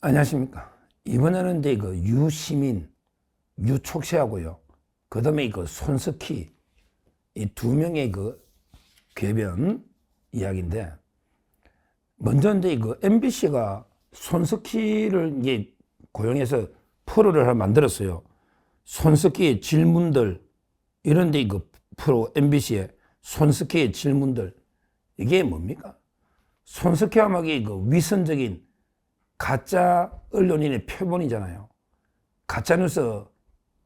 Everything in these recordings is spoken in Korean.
안녕하십니까. 이번에는 이제 그 유시민, 유촉새하고요. 그 다음에 그 손석희, 이 두 명의 그 궤변 이야기인데, 먼저 이제 그 MBC가 손석희를 이제 고용해서 프로를 하나 만들었어요. 손석희의 질문들, 이런 데 그 프로, MBC의 손석희의 질문들, 이게 뭡니까? 손석희함하게 그 위선적인 가짜 언론인의 표본이잖아요. 가짜뉴스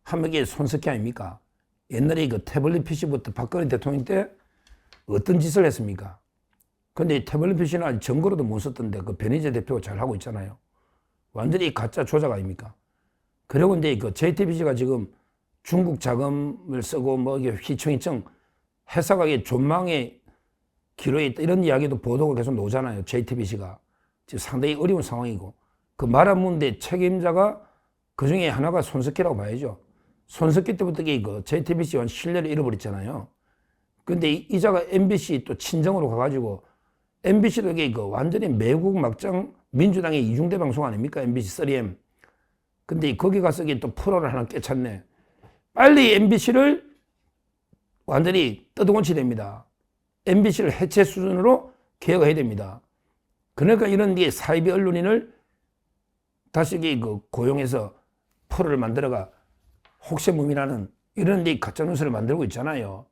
하면 이게 손석희 아닙니까? 옛날에 그 태블릿 PC부터 박근혜 대통령 때 어떤 짓을 했습니까? 근데 태블릿 PC는 아직 정거로도 못 썼던데 그 변희재 대표가 잘 하고 있잖아요. 완전히 가짜 조작 아닙니까? 그리고 이제 그 JTBC가 지금 중국 자금을 쓰고 뭐 이게 휘청휘청 회사가 이게 존망의 기로에 있다 이런 이야기도 보도가 계속 나오잖아요. JTBC가. 지금 상당히 어려운 상황이고 그 말아먹는데 책임자가 그 중에 하나가 손석희라고 봐야죠. 손석희 때부터 그 JTBC와 신뢰를 잃어버렸잖아요. 근데 이자가 MBC 또 친정으로 가가지고 MBC도 이게 그 완전히 매국 막장 민주당의 이중대 방송 아닙니까? MBC 3M. 근데 거기 가서 이게 또 프로를 하나 깨쳤네. 빨리 MBC를 완전히 떠들곤치 됩니다. MBC를 해체 수준으로 개혁해야 됩니다. 그러니까 이런 게 사이비 언론인을 다시 그 고용해서 프로를 만들어가 혹세무민하는 이런 데 가짜뉴스를 만들고 있잖아요.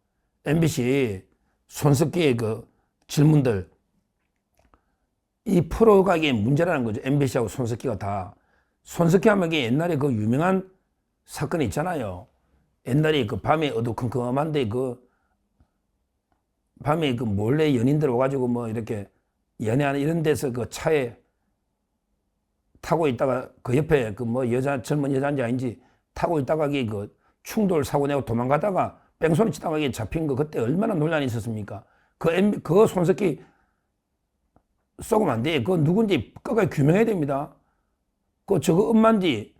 MBC 손석희의 그 질문들 이 프로가 이게 문제라는 거죠. MBC하고 손석희가 다. 손석희 하면 이게 옛날에 그 유명한 사건이 있잖아요. 옛날에 그 밤에 어두컴컴한데 그 밤에 그 몰래 연인들 와가지고 뭐 이렇게 연애하는 이런 데서 그 차에 타고 있다가 그 옆에 그 뭐 젊은 여자인지 아닌지 타고 있다가 그 충돌 사고 내고 도망가다가 뺑소니 치다가 잡힌 거 그때 얼마나 논란이 있었습니까? 그거 손석희 쏘면 안 돼. 그거 누군지 끝까지 규명해야 됩니다. 저거 엄마인지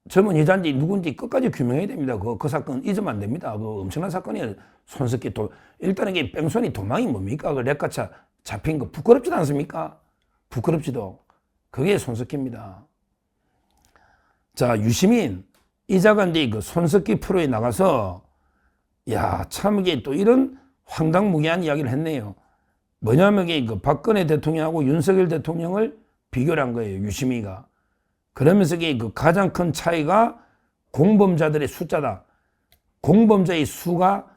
젊은 여자인지 누군지 끝까지 규명해야 됩니다. 그 사건 잊으면 안 됩니다. 그 엄청난 사건이에요. 손석희 일단 이게 뺑소니 도망이 뭡니까? 그 렉카차 잡힌 거 부끄럽지도 않습니까? 부끄럽지도. 그게 손석희입니다. 자, 유시민 이자가 이제 그 손석희 프로에 나가서 참 이게 또 이런 황당무계한 이야기를 했네요. 뭐냐면 이게 그 박근혜 대통령하고 윤석열 대통령을 비교를 한 거예요. 유시민이가. 그러면서 이게 그 가장 큰 차이가 공범자들의 숫자다. 공범자의 수가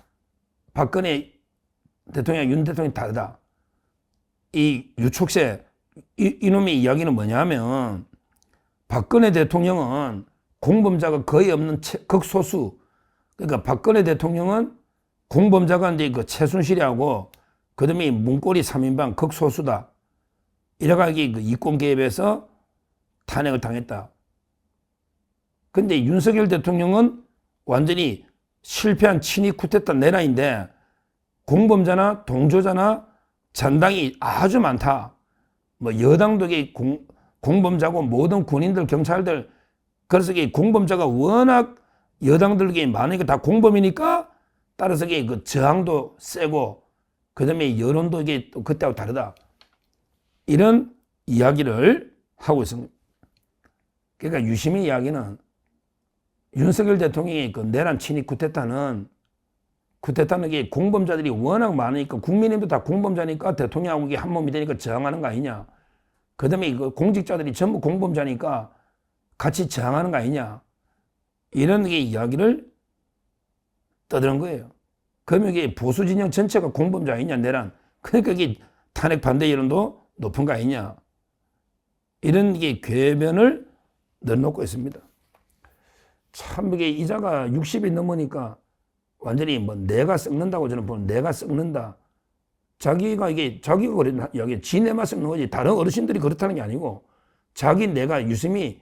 박근혜 대통령, 윤 대통령이 다르다. 이 유촉새 이놈의 이야기는 뭐냐면 박근혜 대통령은 공범자가 거의 없는 극소수. 그러니까 박근혜 대통령은 공범자가 이제 그 최순실이하고 그다음에 문고리 3인방 극소수다. 이래가지고 그 이권 개입해서 탄핵을 당했다. 근데 윤석열 대통령은 완전히 실패한 친위 쿠데타 내란인데 공범자나 동조자나 잔당이 아주 많다. 뭐 여당도 공범자고 모든 군인들, 경찰들 그래서 공범자가 워낙 여당들에게 많으니까 다 공범이니까 따라서 그 저항도 세고 그다음에 여론도 이게 또 그때하고 다르다. 이런 이야기를 하고 있습니다. 그러니까 유시민 이야기는 윤석열 대통령의 그 내란 친위 쿠데타는 이게 공범자들이 워낙 많으니까 국민의힘도 다 공범자니까 대통령하고 이게 한 몸이 되니까 저항하는 거 아니냐. 그 다음에 그 공직자들이 전부 공범자니까 같이 저항하는 거 아니냐. 이런 게 이야기를 떠드는 거예요. 그러면 이게 보수 진영 전체가 공범자 아니냐, 내란. 그러니까 이게 탄핵 반대 여론도 높은 거 아니냐. 이런 게 궤변을 넣어놓고 있습니다. 참 이게 이자가 60이 넘으니까 완전히 뭐 내가 썩는다고 저는 보는 내가 썩는다. 자기가 그랬나? 여기 지네만 썩는 거지. 다른 어르신들이 그렇다는 게 아니고 내가 유심히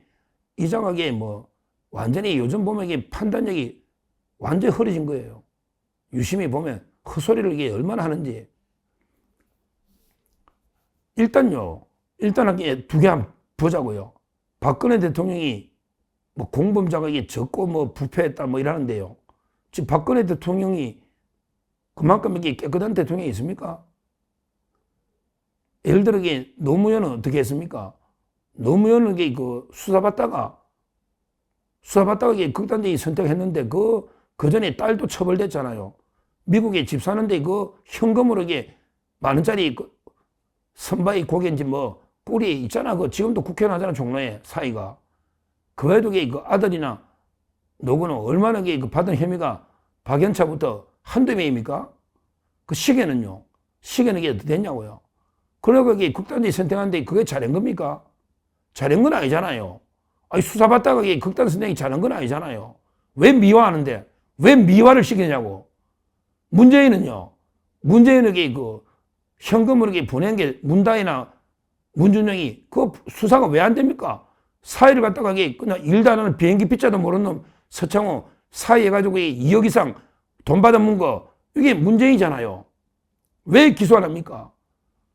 이자가 뭐 완전히 요즘 보면 이게 판단력이 완전히 흐려진 거예요. 유심히 보면 헛소리를 이게 얼마나 하는지. 일단 두 개 한번 보자고요. 박근혜 대통령이 뭐 공범자가 이게 적고 뭐 부패했다 뭐 이러는데요. 지금 박근혜 대통령이 그만큼 이게 깨끗한 대통령이 있습니까? 예를 들어 노무현은 어떻게 했습니까? 노무현은 수사받다가 이게 극단적인 선택했는데 그 전에 딸도 처벌됐잖아요. 미국에 집 사는데 현금으로 이게 10,000원짜리 선바위 고개인지 뭐 뿔이 있잖아. 지금도 국회의원 하잖아, 종로에 사이가. 그 외에도 아들이나 누구는 얼마나 받은 혐의가 박연차부터 한두 명입니까? 그 시계는요? 시계는 이게 어떻게 됐냐고요? 그러고 극단적인 선택하는데 그게 잘한 겁니까? 잘한 건 아니잖아요. 아니, 수사받다가 극단 선택이 잘한 건 아니잖아요. 왜 미화하는데? 왜 미화를 시키냐고. 문재인은요, 문재인에게 현금으로 보낸 게 문다이나 문준영이 수사가 왜 안 됩니까? 사회를 갖다가 그냥 일도 안 하는 비행기 피자도 모르는 놈 서창호 사회해가지고 2억 이상 돈 받아먹은 거, 이게 문재인이잖아요. 왜 기소 안 합니까?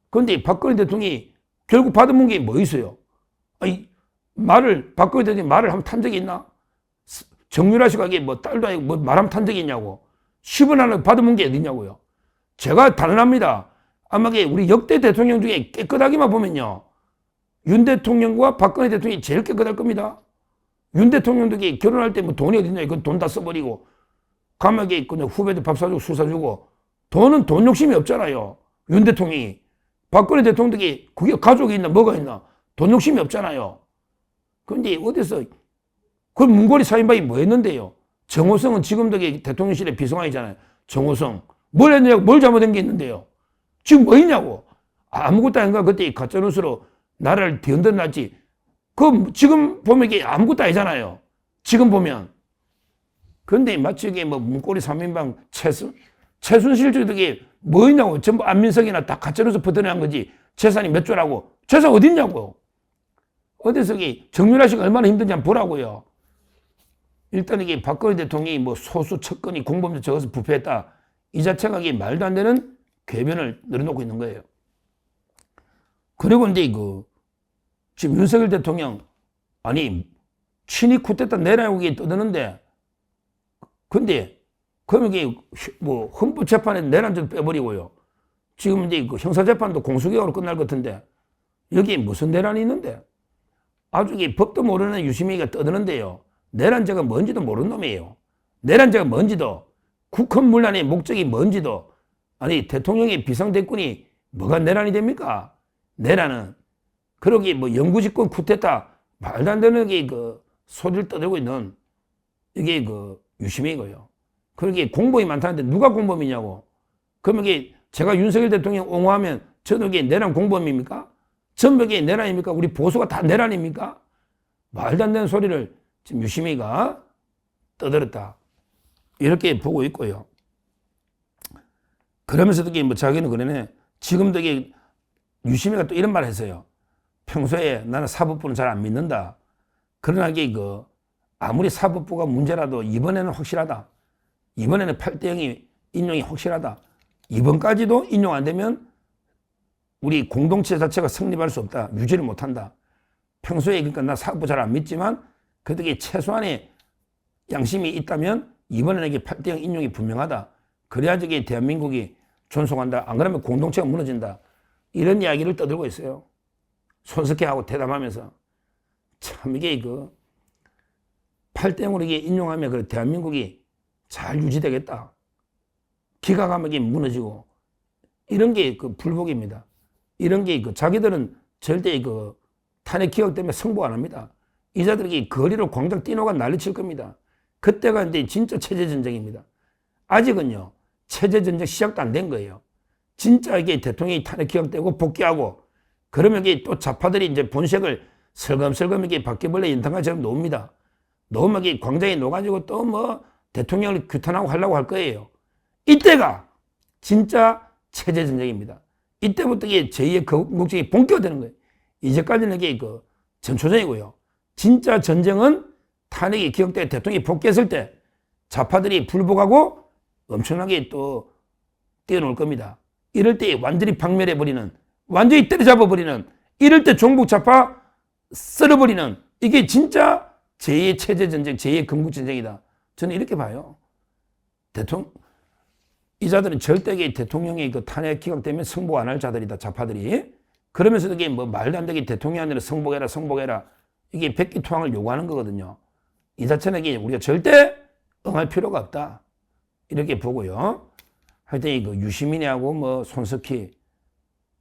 그런데 박근혜 대통령이 결국 받아먹은 게 뭐 있어요? 아니, 박근혜 대통령이 말을 한번 탄 적이 있나? 정유라 씨가 뭐 딸도 아니고 뭐 말 한번 탄 적이 있냐고. 10원 하나 받아먹은 게 어딨냐고요. 제가 단언합니다. 아마 우리 역대 대통령 중에 깨끗하기만 보면요, 윤 대통령과 박근혜 대통령이 제일 깨끗할 겁니다. 윤 대통령도 결혼할 때 뭐 돈이 어딨냐, 그 돈 다 써버리고, 가면 그냥 후배들 밥 사주고 술 사주고, 돈은 돈 욕심이 없잖아요. 윤 대통령이. 박근혜 대통령도 그게 가족이 있나 뭐가 있나, 돈 욕심이 없잖아요. 그런데 어디서, 그 문고리 사인방이 뭐 했는데요? 정호성은 지금도 대통령실의 비서관이잖아요. 정호성. 뭘 했냐고, 뭘 잘못한 게 있는데요? 지금 뭐 있냐고. 아무것도 아닌가. 그때 가짜뉴스로 나라를 뒤흔들어놨지. 지금 보면 이게 아무것도 아니잖아요. 지금 보면. 그런데 마치 이게 뭐 문고리 3인방 최순실도 이게 뭐 있냐고. 전부 안민석이나 다 가짜뉴스 퍼뜨려한 거지. 재산이 몇 조라고. 재산 어디 있냐고. 어디서 정유라 씨가 얼마나 힘든지 한번 보라고요. 일단 이게 박근혜 대통령이 뭐 소수 척건이 공범죄 적어서 부패했다. 이 자체가 이게 말도 안 되는 궤변을 늘어놓고 있는 거예요. 그리고 이제 지금 윤석열 대통령, 아니, 친위 쿠데타 내라고 떠드는데, 근데, 그러면 뭐, 헌법재판에 내란죄도 빼버리고요. 지금 이제 형사재판도 공수기각으로 끝날 것 같은데, 여기에 무슨 내란이 있는데? 아주 법도 모르는 유시민이가 떠드는데요. 내란죄가 뭔지도 모르는 놈이에요. 내란죄가 뭔지도, 국헌문란의 목적이 뭔지도, 아니, 대통령의 비상대권이 뭐가 내란이 됩니까? 내란은. 그러기 뭐 영구집권 쿠데타 말도 안 되는 소리를 떠들고 있는 이게 유시민이고요. 그러기 공범이 많다는데 누가 공범이냐고. 그러면 제가 윤석열 대통령 옹호하면 저는 내란 공범입니까? 전부 내란입니까? 우리 보수가 다 내란입니까? 말도 안 되는 소리를 지금 유시민이가 떠들었다. 이렇게 보고 있고요. 그러면서도 뭐 자기는 그러네. 지금도 유시민이가 또 이런 말을 했어요. 평소에 나는 사법부는 잘 안 믿는다. 그러나 아무리 사법부가 문제라도 이번에는 확실하다. 이번에는 8대0이 인용이 확실하다. 이번까지도 인용 안 되면 우리 공동체 자체가 성립할 수 없다. 유지를 못한다. 평소에 그러니까 나 사법부 잘 안 믿지만 그래도 최소한의 양심이 있다면 이번에는 8대0 인용이 분명하다. 그래야지 대한민국이 존속한다. 안 그러면 공동체가 무너진다. 이런 이야기를 떠들고 있어요. 손석희하고 대담하면서. 참 이게 8대0으로 인용하면 대한민국이 잘 유지되겠다. 기가 가면 무너지고. 이런 게 불복입니다. 이런 게 자기들은 절대 탄핵 기각 때문에 승복 안 합니다. 이자들이 거리로 광장 뛰노가 난리칠 겁니다. 그때가 이제 진짜 체제전쟁입니다. 아직은요, 체제전쟁 시작도 안 된 거예요. 진짜 이게 대통령이 탄핵 기각되고 복귀하고, 그러면 또 좌파들이 이제 본색을 설금설금 바퀴벌레 연탄가처럼 놓습니다. 놓으면 광장에 놓아가지고 또 뭐 대통령을 규탄하고 하려고 할 거예요. 이때가 진짜 체제전쟁입니다. 이때부터 제2의 건국정이 본격화되는 거예요. 이제까지는 전초전이고요. 진짜 전쟁은 탄핵이 기각돼 대통령이 복귀했을 때 좌파들이 불복하고 엄청나게 또 뛰어놀 겁니다. 이럴 때 완전히 박멸해버리는, 완전히 때려잡아버리는, 이럴 때 종북 좌파 썰어버리는, 이게 진짜 제2의 체제전쟁, 제2의 건국전쟁이다. 저는 이렇게 봐요. 이 자들은 절대 대통령이 탄핵 기각되면 승복 안 할 자들이다. 좌파들이. 그러면서도 이게 뭐 말도 안 되게 대통령한테 성복해라, 성복해라. 이게 백기투항을 요구하는 거거든요. 이 자체는 이게 우리가 절대 응할 필요가 없다. 이렇게 보고요. 하여튼 그 유시민이하고 뭐 손석희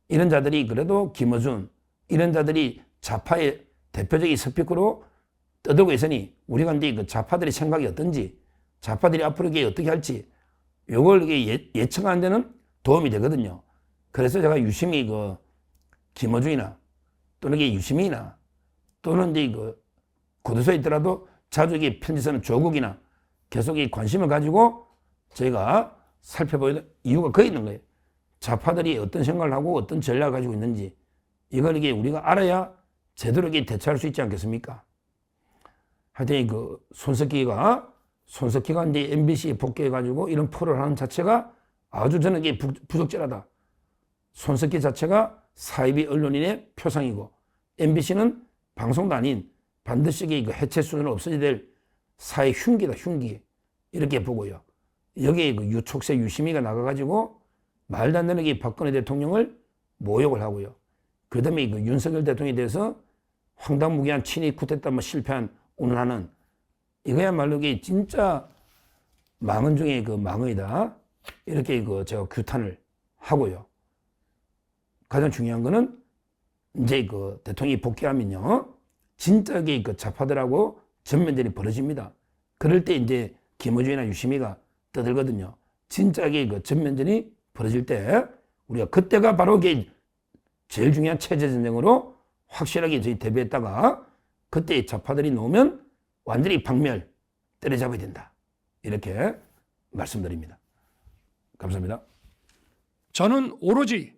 이런 자들이 그래도 김어준 이런 자들이 좌파의 대표적인 스피커로 떠들고 있으니 우리가 이제 그 좌파들의 생각이 어떤지 좌파들이 앞으로 이게 어떻게 할지 요걸 이게 예측하는 데는 도움이 되거든요. 그래서 제가 유심히 그 김어준이나 또는 이게 유시민이나 또는 이제 그 구도소에 있더라도 자주 이게 편지 쓰는 조국이나 계속 이 관심을 가지고 저희가 살펴보는 이유가 거기 있는 거예요. 좌파들이 어떤 생각을 하고 어떤 전략을 가지고 있는지 이걸 이게 우리가 알아야 제대로 이게 대처할 수 있지 않겠습니까? 하여튼 그 손석희가 이제 MBC에 복귀해가지고 이런 포를 하는 자체가 아주 저는 이게 부적절하다. 손석희 자체가 사이비 언론인의 표상이고 MBC는 방송도 아닌 반드시 그 해체 수준은 없어져야 될 사회 흉기다, 흉기. 이렇게 보고요. 여기에 그 유촉새 유심이가 나가가지고 말도 안 되는 게 박근혜 대통령을 모욕을 하고요. 그 다음에 그 윤석열 대통령에 대해서 황당무계한 친위 쿠데타 뭐 실패한 운운하는 이거야말로 이게 진짜 망언 중에 그 망언이다. 이렇게 그 제가 규탄을 하고요. 가장 중요한 거는 이제 그 대통령이 복귀하면요. 진짜 그 좌파들하고 전면전이 벌어집니다. 그럴 때 이제 김어준이나 유시미가 떠들거든요. 진짜게 그 전면전이 벌어질 때 우리가 그때가 바로 이게 제일 중요한 체제전쟁으로 확실하게 저희 대비했다가 그때 좌파들이 놓으면 완전히 박멸 때려잡아야 된다. 이렇게 말씀드립니다. 감사합니다. 저는 오로지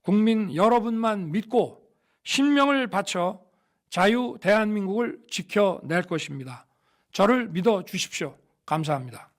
국민 여러분만 믿고 신명을 바쳐 자유 대한민국을 지켜낼 것입니다. 저를 믿어 주십시오. 감사합니다.